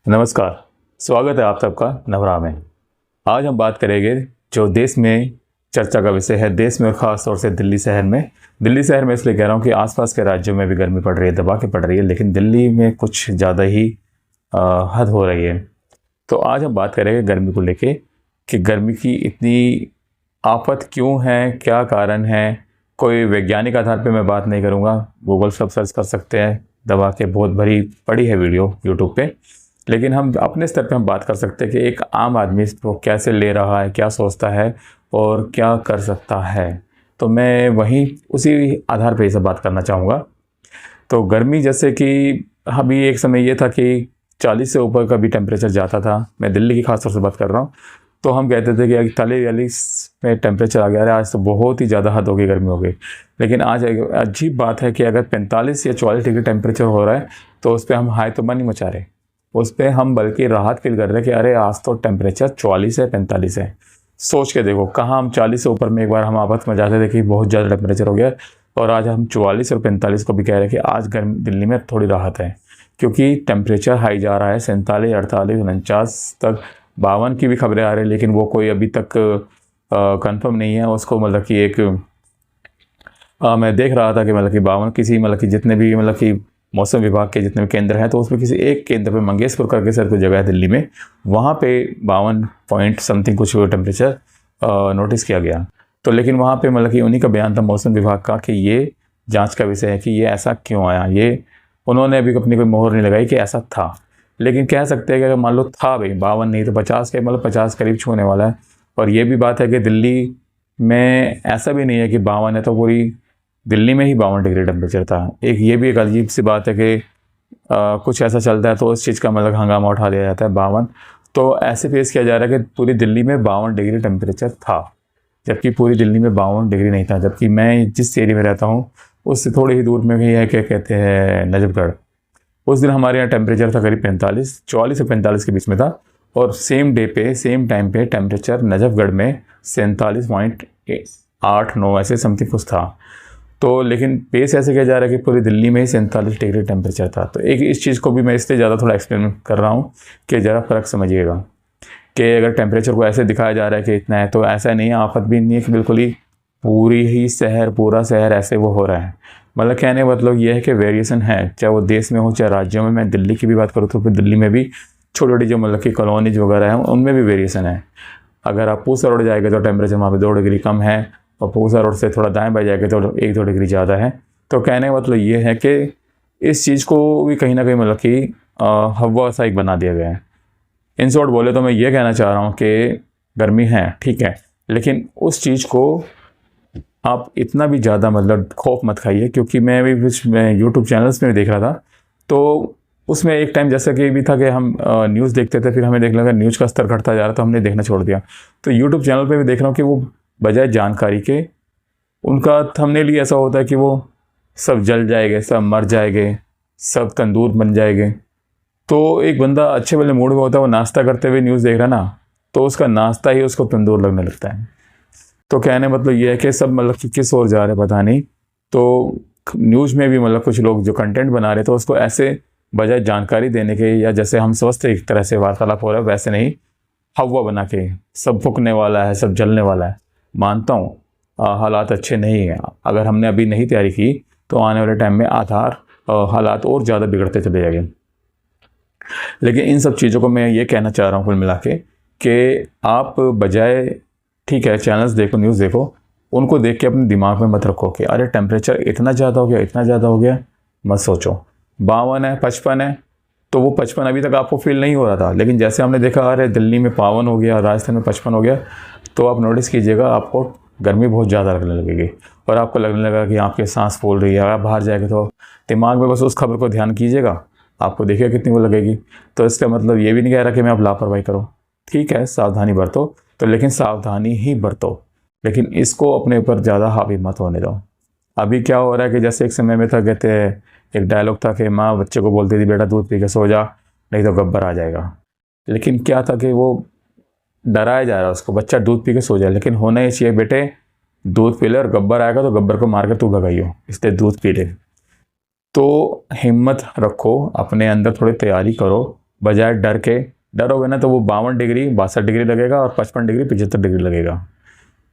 नमस्कार। स्वागत है आप सबका नवरा में। आज हम बात करेंगे जो देश में चर्चा का विषय है, देश में और ख़ास तौर से दिल्ली शहर में। दिल्ली शहर में इसलिए कह रहा हूँ कि आसपास के राज्यों में भी गर्मी पड़ रही है, दबा के पड़ रही है, लेकिन दिल्ली में कुछ ज़्यादा ही हद हो रही है। तो आज हम बात करेंगे गर्मी को लेके कि गर्मी की इतनी आफत क्यों है, क्या कारण है। कोई वैज्ञानिक आधार पे मैं बात नहीं करूँगा, गूगल सब सर्च कर सकते हैं दबा के, बहुत भरी पड़ी है वीडियो यूट्यूब पे। लेकिन हम अपने स्तर पे हम बात कर सकते हैं कि एक आम आदमी इसको कैसे ले रहा है, क्या सोचता है और क्या कर सकता है। तो मैं वहीं उसी आधार पे ये सब बात करना चाहूँगा। तो गर्मी जैसे कि अभी एक समय ये था कि 40 से ऊपर का भी टेम्परेचर जाता था। मैं दिल्ली की खास तौर से बात कर रहा हूँ। तो हम कहते थे कि 41 में टेम्परेचर आ गया है, आज तो बहुत ही ज़्यादा हद हो गई, गर्मी हो गई। लेकिन आज अजीब बात है कि अगर 45 या 44 डिग्री टेम्परेचर हो रहा है तो उस पर हम हाय तो नहीं मचा रहे, उस पर हम बल्कि राहत फील कर रहे हैं कि अरे आज तो टेम्परेचर 44 है, 45 है। सोच के देखो, कहाँ हम 40 से ऊपर में एक बार हम आफत में जाते थे कि बहुत ज़्यादा टेम्परेचर हो गया, और आज हम 44 और 45 को भी कह रहे हैं कि आज गर्मी दिल्ली में थोड़ी राहत है, क्योंकि टेम्परेचर हाई जा रहा है 47, 48, 49 तक, 52 की भी खबरें आ रही है। लेकिन वो कोई अभी तक कंफर्म नहीं है उसको, मतलब कि एक मैं देख रहा था कि मतलब कि 52 किसी, मतलब कि जितने भी मतलब कि मौसम विभाग के जितने भी केंद्र हैं, तो उसमें किसी एक केंद्र पे मंगेशपुर करके सर कोई जगह है दिल्ली में, वहाँ पे 52 पॉइंट समथिंग कुछ टेम्परेचर नोटिस किया गया। तो लेकिन वहाँ पे मतलब कि उन्हीं का बयान था मौसम विभाग का कि ये जांच का विषय है कि ये ऐसा क्यों आया। ये उन्होंने अभी अपनी कोई मोहर नहीं लगाई कि ऐसा था। लेकिन कह सकते हैं कि अगर मान लो था भाई 52 नहीं तो 50 के, मतलब 50 करीब छूने वाला है। और ये भी बात है कि दिल्ली में ऐसा भी नहीं है कि 52 है तो पूरी दिल्ली में ही 52 डिग्री टेम्परेचर था। एक ये भी एक अजीब सी बात है कि कुछ ऐसा चलता है तो उस चीज़ का मतलब हंगामा उठा दिया जाता है 52। तो ऐसे पेश किया जा रहा है कि पूरी दिल्ली में 52 डिग्री टेम्परेचर था, जबकि पूरी दिल्ली में 52 डिग्री नहीं था। जबकि मैं जिस एरिया में रहता हूँ उससे थोड़ी ही दूर में ही है, क्या कहते हैं, नजफगढ़। उस दिन हमारे यहाँ टेम्परेचर था करीब 45, 44 से 45 के बीच में था। और सेम डे पे, सेम टाइम पे टेम्परेचर नजफगढ़ में 47.89 ऐसे समथिंग कुछ था। तो लेकिन पेश ऐसे किया जा रहा है कि पूरी दिल्ली में ही 47 डिग्री टेम्परेचर था। तो एक इस चीज़ को भी मैं इससे ज़्यादा थोड़ा एक्सप्लेन कर रहा हूँ कि ज़रा फ़र्क समझिएगा कि अगर टेम्परेचर को ऐसे दिखाया जा रहा है कि इतना है, तो ऐसा नहीं है, आफत भी नहीं है कि बिल्कुल ही पूरी ही शहर, पूरा शहर ऐसे वो हो रहा है। मतलब कहने मतलब ये है कि वेरिएशन है, चाहे वो देश में हो चाहे राज्यों में। मैं दिल्ली की भी बात करूँ तो फिर दिल्ली में भी छोटी छोटी जो मतलब कि कॉलोनीज वगैरह हैं उनमें भी वेरिएशन है। अगर आप पूसा रोड जाएगा तो टेम्परेचर वहाँ पे 2 डिग्री कम है, और पूसा रोड से थोड़ा दाएं बाएं जाएगा तो 1-2 डिग्री ज़्यादा है। तो कहने का मतलब ये है कि इस चीज़ को भी कहीं ना कहीं मतलब कि हवा सा एक बना दिया गया है। इन शॉर्ट बोले तो मैं ये कहना चाह रहा हूँ कि गर्मी है, ठीक है, लेकिन उस चीज़ को आप इतना भी ज़्यादा मतलब खौफ मत खाइए। क्योंकि मैं भी कुछ यूट्यूब चैनल्स में भी देख रहा था, तो उसमें एक टाइम जैसा कि भी था कि हम न्यूज़ देखते थे, फिर हमें देखने लगा न्यूज़ का स्तर घटता जा रहा, तो हमने देखना छोड़ दिया। तो यूट्यूब चैनल पे भी देख रहा हूँ कि वो बजाय जानकारी के उनका थंबनेल ही ऐसा होता है कि वो सब जल जाएंगे, सब मर जाएंगे, सब तंदूर बन जाएंगे। तो एक बंदा अच्छे वाले मूड में होता है, वो नाश्ता करते हुए न्यूज़ देख रहा है ना, तो उसका नाश्ता ही उसको तंदूर लगने लगता है। तो कहने मतलब ये है कि सब मतलब कि किस ओर जा रहे पता नहीं। तो न्यूज़ में भी मतलब कुछ लोग जो कंटेंट बना रहे थे उसको ऐसे बजाय जानकारी देने के, या जैसे हम स्वस्थ एक तरह से वार्तालाप हो रहा है वैसे नहीं, हवा बना के सब फूकने वाला है, सब जलने वाला है। मानता हूँ हालात अच्छे नहीं हैं। अगर हमने अभी नहीं तैयारी की तो आने वाले टाइम में हालात और ज़्यादा बिगड़ते चले जाएंगे। लेकिन इन सब चीज़ों को मैं ये कहना चाह रहा हूँ कुल मिला के कि आप बजाय, ठीक है, चैनल्स देखो, न्यूज़ देखो, उनको देख के अपने दिमाग में मत रखो कि अरे टेम्परेचर इतना ज़्यादा हो गया, इतना ज़्यादा हो गया। मत सोचो 52 है, 55 है, तो वो 55 अभी तक आपको फील नहीं हो रहा था। लेकिन जैसे हमने देखा अरे दिल्ली में 52 हो गया, राजस्थान में 55 हो गया, तो आप नोटिस कीजिएगा आपको गर्मी बहुत ज़्यादा लगने लगेगी। और आपको लगने लगा कि आपकी सांस फूल रही है। आप बाहर जाएंगे तो दिमाग में बस उस खबर को ध्यान कीजिएगा, आपको देखिए कितनी वो लगेगी। तो इसका मतलब ये भी नहीं कह रहा कि मैं आप लापरवाही करो, ठीक है, सावधानी बरतो, तो लेकिन सावधानी ही बरतो, लेकिन इसको अपने ऊपर ज़्यादा हावी मत होने दो। अभी क्या हो रहा है कि जैसे एक समय में था, कहते हैं एक डायलॉग था कि माँ बच्चे को बोलती थी बेटा दूध पी के सो जा नहीं तो गब्बर आ जाएगा। लेकिन क्या था कि वो डराया जा रहा है उसको, बच्चा दूध पी के सो जाए। लेकिन होना ही चाहिए बेटे, दूध पी ले और गब्बर आएगा तो गब्बर को मार के तू भगाइयो, इसलिए दूध पी ले। तो हिम्मत रखो, अपने अंदर थोड़ी तैयारी करो, बजाय डर के। डरोगे ना तो वो 52 डिग्री 62 डिग्री लगेगा और 55 डिग्री 75 डिग्री लगेगा।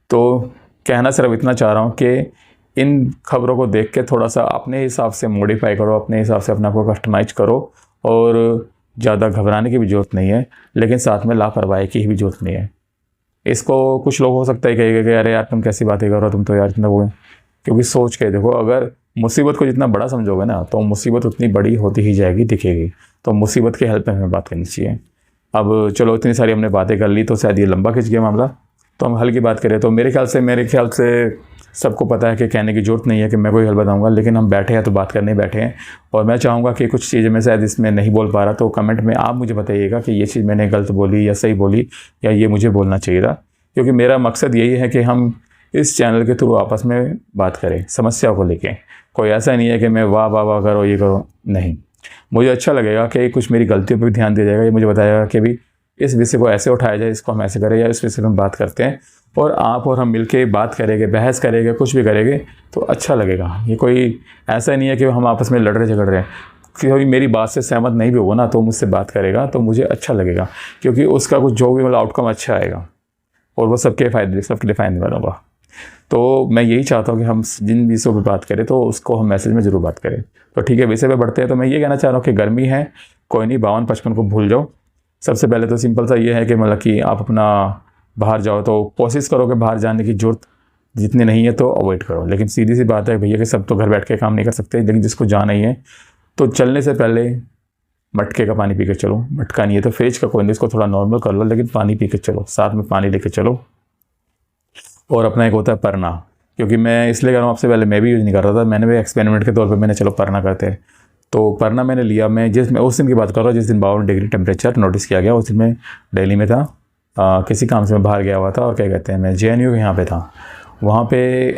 तो कहना सिर्फ इतना चाह रहा हूँ कि इन खबरों को देख के थोड़ा सा अपने हिसाब से मॉडिफाई करो, अपने हिसाब से अपने आप को कस्टमाइज करो, और ज़्यादा घबराने की भी ज़रूरत नहीं है, लेकिन साथ में लापरवाही की भी ज़रूरत नहीं है। इसको कुछ लोग हो सकता है कहेंगे कि अरे यार तुम कैसी बातें करो, तुम तो यार इतना वो है। क्योंकि सोच के देखो, अगर मुसीबत को जितना बड़ा समझोगे ना तो मुसीबत उतनी बड़ी होती ही जाएगी, दिखेगी। तो मुसीबत के हेल्प में हमें बात करनी चाहिए। अब चलो इतनी सारी हमने बातें कर ली तो शायद ये लंबा खिंच गया मामला, तो हम हल की बात करें तो मेरे ख्याल से सबको पता है कि कहने की ज़रूरत नहीं है कि मैं कोई हल बताऊंगा, लेकिन हम बैठे हैं तो बात करने बैठे हैं। और मैं चाहूँगा कि कुछ चीज़ें मैं शायद इसमें नहीं बोल पा रहा, तो कमेंट में आप मुझे बताइएगा कि ये चीज़ मैंने गलत बोली या सही बोली, या ये मुझे बोलना चाहिए था। क्योंकि मेरा मकसद यही है कि हम इस चैनल के थ्रू आपस में बात करें समस्या को लेके। कोई ऐसा नहीं है कि मैं वाह वाह वाह करो ये करो, नहीं। मुझे अच्छा लगेगा कि कुछ मेरी गलतियों पर भी ध्यान दिया जाएगा, ये मुझे बताएगा कि भी इस विषय को ऐसे उठाया जाए, इसको हम ऐसे करें, या इस विषय पर हम बात करते हैं और आप और हम मिलके बात करेंगे, बहस करेंगे, कुछ भी करेंगे तो अच्छा लगेगा। ये कोई ऐसा नहीं है कि हम आपस में लड़ रहे झगड़ रहे हैं। कोई मेरी बात से सहमत नहीं भी होगा ना तो मुझसे बात करेगा तो मुझे अच्छा लगेगा, क्योंकि उसका कुछ जो भी मतलब आउटकम अच्छा आएगा और वो सबके लिए फ़ायदे वाला होगा। तो मैं यही चाहता हूँ कि हम जिन विषयों पर बात करें तो उसको हम मैसेज में ज़रूर बात करें। तो ठीक है, विषय पे बढ़ते हैं। तो मैं ये कहना चाह रहा हूँ कि गर्मी है, कोई नहीं, 52-55 को भूल जाओ। सबसे पहले तो सिंपल सा ये है कि मतलब कि आप अपना बाहर जाओ तो कोशिश करो कि बाहर जाने की ज़रूरत जितनी नहीं है तो अवॉइड करो। लेकिन सीधी सी बात है भैया कि सब तो घर बैठ के काम नहीं कर सकते, लेकिन जिसको जाना ही है तो चलने से पहले मटके का पानी पी के चलो। मटका नहीं है तो फ्रिज का कोई नहीं, इसको थोड़ा नॉर्मल कर लो, लेकिन पानी पी के चलो, साथ में पानी लेके चलो। और अपना एक होता है परना, क्योंकि मैं इसलिए कर रहा हूँ, आपसे पहले मैं भी यूज़ नहीं कर रहा था, मैंने भी एक्सपेरिमेंट के तौर पे मैंने चलो परना करते हैं तो परना मैंने लिया। मैं उस दिन की बात कर रहा हूँ जिस दिन 52 डिग्री टेम्परेचर नोटिस किया गया। उस दिन मैं दिल्ली में था, किसी काम से मैं बाहर गया हुआ था, और क्या कहते हैं मैं JNU के यहाँ पे था। वहाँ पे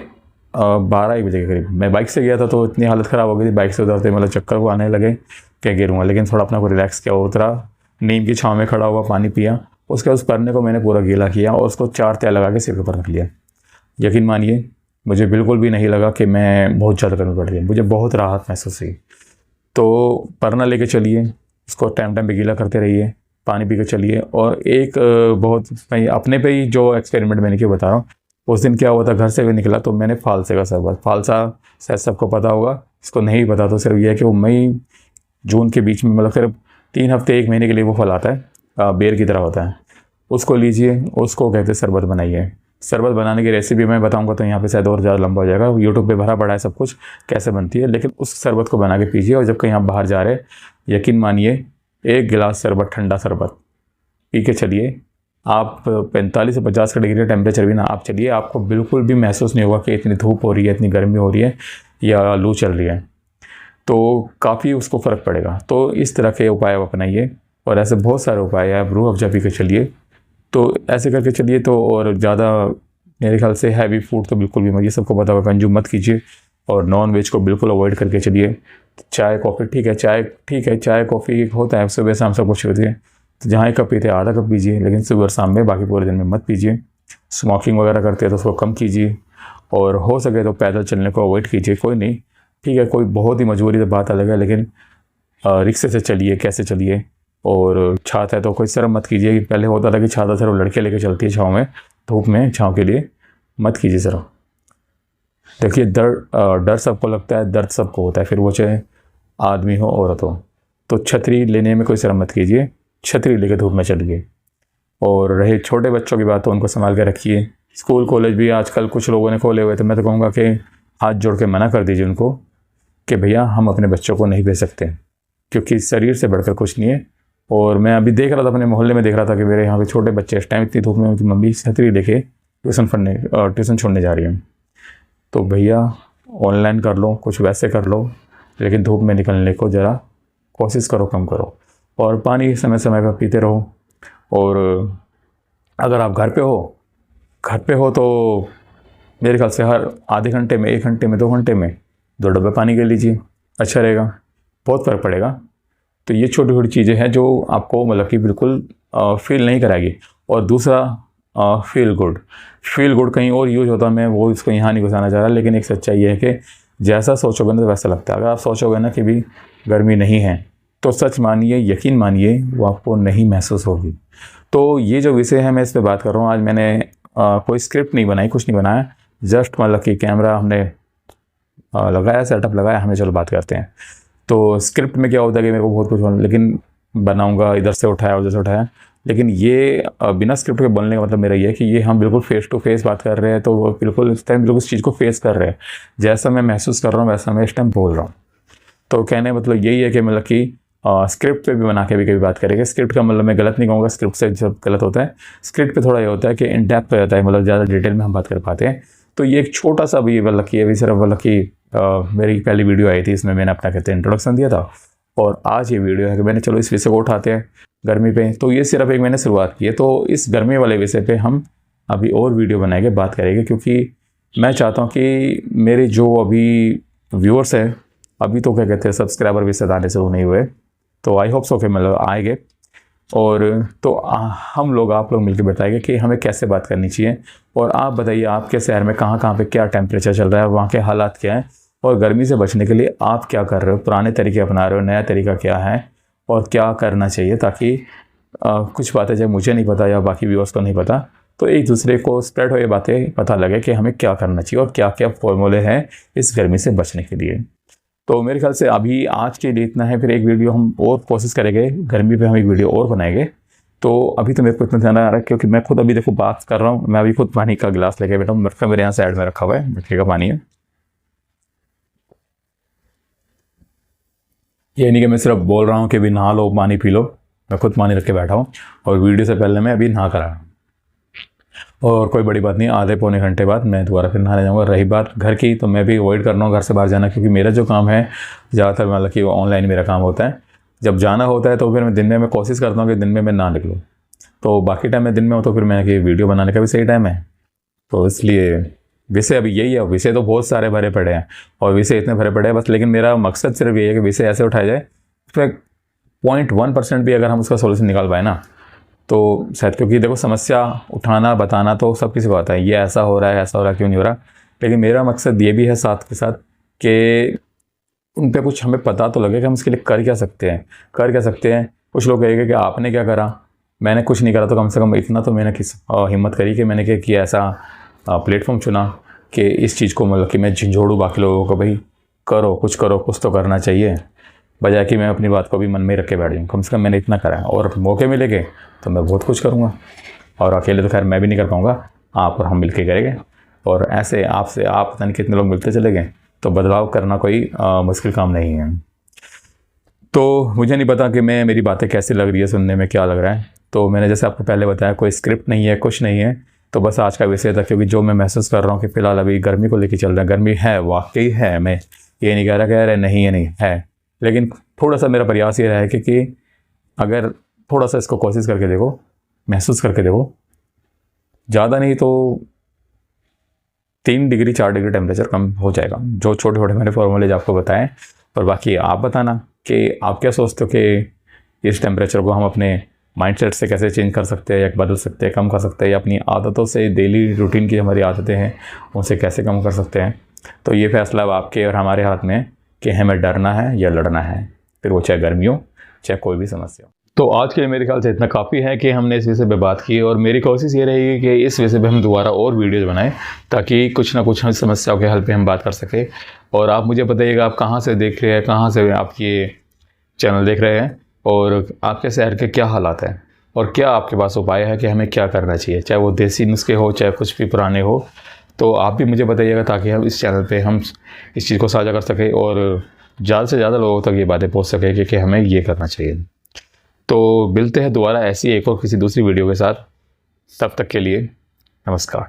12-1 बजे के करीब मैं बाइक से गया था, तो इतनी हालत ख़राब हो गई थी बाइक से उतरते, मतलब चक्कर को आने लगे क्या गिरूँगा। लेकिन थोड़ा अपना को रिलैक्स किया, उतरा, नीम की छाँव में खड़ा हुआ, पानी पिया, उसके बाद उस परने को मैंने पूरा गीला किया और उसको 4 तह लगा के सिर के ऊपर रख लिया। यकीन मानिए मुझे बिल्कुल भी नहीं लगा कि मैं बहुत ज़्यादा गर्मी पड़ रही है, मुझे बहुत राहत महसूस हुई। तो परना लेके चलिए, उसको टाइम पे गीला करते रहिए, पानी पी के चलिए। और एक बहुत मैं अपने पे ही जो एक्सपेरिमेंट मैंने क्यों बता रहा हूँ, उस दिन क्या हुआ था, घर से भी निकला तो मैंने फालसे का शरबत, फालसा शायद सबको पता होगा, इसको नहीं पता तो सिर्फ यह है कि वो मई जून के बीच में, मतलब सिर्फ 3 हफ्ते 1 महीने के लिए वो फल आता है, बेर की तरह होता है, उसको लीजिए, उसको कहते हैं शरबत बनाइए। शरबत बनाने की रेसिपी मैं बताऊंगा तो यहाँ पे शायद और ज़्यादा लंबा हो जाएगा, यूट्यूब पे भरा पड़ा है सब कुछ कैसे बनती है, लेकिन उस शरबत को बना के पीजिए। और जब कहीं आप बाहर जा रहे हैं, यकीन मानिए 1 गिलास शरबत, ठंडा शरबत पी के चलिए। आप 45 से 50 का डिग्री टेम्परेचर भी ना आप चलिए, आपको बिल्कुल भी महसूस नहीं होगा कि इतनी धूप हो रही है, इतनी गर्मी हो रही है या लू चल रही है, तो काफ़ी उसको फ़र्क पड़ेगा। तो इस तरह के उपाय आप अपनाइए, और ऐसे बहुत सारे उपाय हैं। आप रूह अफ़ज़ा पी के चलिए, तो ऐसे करके चलिए। तो और ज़्यादा मेरे ख्याल से हैवी फूड तो बिल्कुल भी, ये सबको पता होगा, कंज्यूम मत कीजिए, और नॉन वेज को बिल्कुल अवॉइड करके चलिए। चाय कॉफ़ी ठीक है, चाय कॉफ़ी होता है सुबह शाम सब कुछ होती है, तो जहाँ 1 कप पीते हैं आधा कप पीजिए, लेकिन सुबह और शाम में, बाकी पूरे दिन में मत पीजिए। स्मोकिंग वगैरह करते हैं तो उसको कम कीजिए, और हो सके तो पैदल चलने को अवॉइड कीजिए। कोई नहीं, ठीक है, कोई बहुत ही मजबूरी तो बात अलग है, लेकिन रिक्शे से चलिए, कैसे चलिए। और छाता है तो कोई शर्म मत कीजिए। पहले होता था कि छाता सिर्फ लड़के लेके चलती है छाँव में, धूप में छाँव के लिए, मत कीजिए सर। देखिए डर सबको लगता है, दर्द सबको होता है, फिर वो चाहे आदमी हो औरत हो। तो छतरी लेने में कोई शर्म मत कीजिए, छतरी लेके धूप में चलिए। और रहे छोटे बच्चों की बात, तो उनको संभाल के रखिए। स्कूल कॉलेज भी आजकल कुछ लोगों ने खोले हुए, तो मैं तो कहूँगा कि हाथ जोड़ के मना कर दीजिए उनको कि भैया हम अपने बच्चों को नहीं भेज सकते, क्योंकि शरीर से बढ़कर कुछ नहीं है। और मैं अभी देख रहा था, अपने मोहल्ले में देख रहा था कि मेरे यहाँ पे छोटे बच्चे इस टाइम इतनी धूप में उनकी मम्मी छतरी लेके ट्यूशन छोड़ने जा रही है। तो भैया ऑनलाइन कर लो, कुछ वैसे कर लो, लेकिन धूप में निकलने को ज़रा कोशिश करो, कम करो। और पानी समय समय पर पीते रहो। और अगर आप घर पे हो तो मेरे ख्याल से हर आधे घंटे में, 1 घंटे में, 2 घंटे में 2 डब्बे पानी के लीजिए, अच्छा रहेगा, बहुत फ़र्क पड़ेगा। तो ये छोटी छोटी चीज़ें हैं जो आपको मतलब कि बिल्कुल फील नहीं कराएगी। और दूसरा फील गुड कहीं और यूज होता है, मैं वो इसको यहाँ नहीं घुसाना चाह रहा, लेकिन एक सच्चाई ये है कि जैसा सोचोगे ना तो वैसा लगता है। अगर आप सोचोगे ना कि भी गर्मी नहीं है तो सच मानिए, यकीन मानिए, वो आपको नहीं महसूस होगी। तो ये जो विषय है मैं इस पे बात कर रहा हूँ। आज मैंने कोई स्क्रिप्ट नहीं बनाई, कुछ नहीं बनाया, जस्ट मतलब कि कैमरा हमने लगाया, सेटअप लगाया, हमें चलो बात करते हैं। तो स्क्रिप्ट में क्या होता है कि मेरे को बहुत कुछ लेकिन बनाऊंगा, इधर से उठाया उधर से उठाया, लेकिन ये बिना स्क्रिप्ट के बोलने का मतलब मेरा ये है कि ये हम बिल्कुल फेस टू फेस बात कर रहे हैं, तो वो बिल्कुल इस टाइम बिल्कुल उस चीज़ को फेस कर रहे हैं, जैसा मैं महसूस कर रहा हूँ वैसा मैं इस टाइम बोल रहा हूँ। तो कहने मतलब यही है कि मतलब कि स्क्रिप्ट पे भी बना के भी कभी बात करेंगे। स्क्रिप्ट का मतलब मैं गलत नहीं कहूँगा, स्क्रिप्ट से जब गलत होता है, स्क्रिप्ट पे थोड़ा ये होता है कि इन डेप्थ हो जाता है, मतलब ज़्यादा डिटेल में हम बात कर पाते हैं। तो ये एक छोटा सा भी मतलब कि अभी सिर्फ मतलब कि मेरी पहली वीडियो आई थी, इसमें मैंने अपना कहते हैं इंट्रोडक्शन दिया था, और आज ये वीडियो है कि मैंने चलो इस विषय को उठाते हैं गर्मी पे। तो ये सिर्फ एक मैंने शुरुआत की है, तो इस गर्मी वाले विषय पे हम अभी और वीडियो बनाएंगे, बात करेंगे, क्योंकि मैं चाहता हूँ कि मेरे जो अभी व्यूअर्स हैं, अभी तो क्या कहते हैं सब्सक्राइबर भी आने शुरू नहीं हुए, तो आई होप सो कि मतलब आएंगे। और तो हम लोग आप लोग मिलकर बताएंगे कि हमें कैसे बात करनी चाहिए। और आप बताइए आपके शहर में कहाँ पे क्या टेम्परेचर चल रहा है, वहाँ के हालात क्या हैं, और गर्मी से बचने के लिए आप क्या कर रहे हो, पुराने तरीके अपना रहे हो, नया तरीका क्या है और क्या करना चाहिए, ताकि कुछ बातें जब मुझे नहीं पता या बाकी व्यूअर्स को नहीं पता, तो एक दूसरे को स्प्रेड हो ये बातें पता लगे कि हमें क्या करना चाहिए और क्या क्या फॉर्मूले हैं इस गर्मी से बचने के लिए। तो मेरे ख्याल से अभी आज के लिए इतना है, फिर एक वीडियो हम और कोशिश करेंगे, गर्मी पे हम एक वीडियो और बनाएंगे। तो अभी तो मेरे को इतना ध्यान आ रहा है क्योंकि मैं खुद अभी देखो बात कर रहा हूँ, मैं अभी खुद पानी का गिलास लेके बैठा हूँ, मटका मेरे यहाँ साइड में रखा हुआ है, मटके का पानी है। ये नहीं कि मैं सिर्फ बोल रहा हूँ कि भी नहा लो पानी पी लो, मैं खुद पानी रख के बैठा हूँ, और वीडियो से पहले मैं अभी नहा कर आया। और कोई बड़ी बात नहीं, आधे पौने घंटे बाद मैं दोबारा फिर नहाने जाऊँगा। रही बात घर की, तो मैं भी अवॉइड कर रहा हूँ घर से बाहर जाना, क्योंकि मेरा जो काम है ज़्यादातर मतलब कि ऑनलाइन मेरा काम होता है। जब जाना होता है तो फिर मैं दिन में कोशिश करता हूँ कि दिन में मैं ना निकलूँ, तो बाकी टाइम में दिन में हो तो फिर मैं कि वीडियो बनाने का भी सही टाइम है। तो इसलिए विषय अभी यही है, विषय तो बहुत सारे भरे पड़े हैं, और विषय इतने भरे पड़े हैं बस, लेकिन मेरा मकसद सिर्फ यही है कि विषय ऐसे उठाया जाए उसमें 0.1% भी अगर हम उसका सोल्यूशन निकाल पाए ना, तो शायद, क्योंकि देखो समस्या उठाना बताना तो सब किसी को आता है, ये ऐसा हो रहा है, ऐसा हो रहा है, क्यों नहीं हो रहा, लेकिन मेरा मकसद ये भी है साथ के साथ कि उन पर कुछ हमें पता तो लगे कि हम उसके लिए कर क्या सकते हैं, कर क्या सकते हैं। कुछ लोग कहेंगे कि आपने क्या करा, मैंने कुछ नहीं करा, तो कम से कम इतना तो मैंने हिम्मत करी कि मैंने क्या किया, ऐसा प्लेटफॉर्म चुना कि इस चीज़ को मतलब कि मैं झंझोड़ूँ बाकी लोगों को, भाई करो, कुछ तो करना चाहिए, बजाय कि मैं अपनी बात को भी मन में रख के बैठ जाऊँ। कम से कम मैंने इतना करा है, और मौके मिलेंगे तो मैं बहुत कुछ करूँगा, और अकेले तो खैर मैं भी नहीं कर पाऊँगा, आप और हम मिल के करेंगे। और ऐसे आपसे आप पता नहीं कितने लोग मिलते चले गए, तो बदलाव करना कोई मुश्किल काम नहीं है। तो मुझे नहीं पता कि मेरी बातें कैसी लग रही है, सुनने में क्या लग रहा है। तो मैंने जैसे आपको पहले बताया, कोई स्क्रिप्ट नहीं है, कुछ नहीं है, तो बस आज का विषय था, क्योंकि जो मैं महसूस कर रहा हूँ कि फ़िलहाल अभी गर्मी को लेकर चल रहा है। गर्मी है, वाकई है, मैं ये नहीं कह रहा कह रहे नहीं है, नहीं है, लेकिन थोड़ा सा मेरा प्रयास ये रहा है कि अगर थोड़ा सा इसको कोशिश करके देखो, महसूस करके देखो, ज़्यादा नहीं तो 3 डिग्री 4 डिग्री टेम्परेचर कम हो जाएगा, जो छोटे छोटे मैंने फॉर्मूलेज आपको बताएं। और बाकी आप बताना कि आप क्या सोचते हो कि इस टेम्परेचर को हम अपने माइंडसेट से कैसे चेंज कर सकते हैं, या बदल सकते हैं, कम कर सकते हैं, या अपनी आदतों से, डेली रूटीन की हमारी आदतें हैं उनसे कैसे कम कर सकते हैं। तो ये फैसला अब आपके और हमारे हाथ में कि हमें डरना है या लड़ना है, फिर वो चाहे गर्मी हो चाहे कोई भी समस्या हो। तो आज के लिए मेरे ख्याल से इतना काफ़ी है कि हमने इस विषय पे बात की, और मेरी कोशिश ये रहेगी कि इस विषय पे हम दोबारा और वीडियोज़ बनाएं, ताकि कुछ ना कुछ समस्याओं के हल पे हम बात कर सकें। और आप मुझे बताइएगा आप कहाँ से देख रहे हैं, कहाँ से आप ये चैनल देख रहे हैं, और आपके शहर के क्या हालात हैं, और क्या आपके पास उपाय है कि हमें क्या करना चाहिए, चाहे वो देसी नुस्खे हो चाहे कुछ भी पुराने हो। तो आप भी मुझे बताइएगा, ताकि हम इस चैनल पे हम इस चीज़ को साझा कर सकें और ज़्यादा से ज़्यादा लोगों तक ये बातें पहुंच सकें कि हमें ये करना चाहिए। तो मिलते हैं दोबारा ऐसी एक और किसी दूसरी वीडियो के साथ, तब तक के लिए नमस्कार।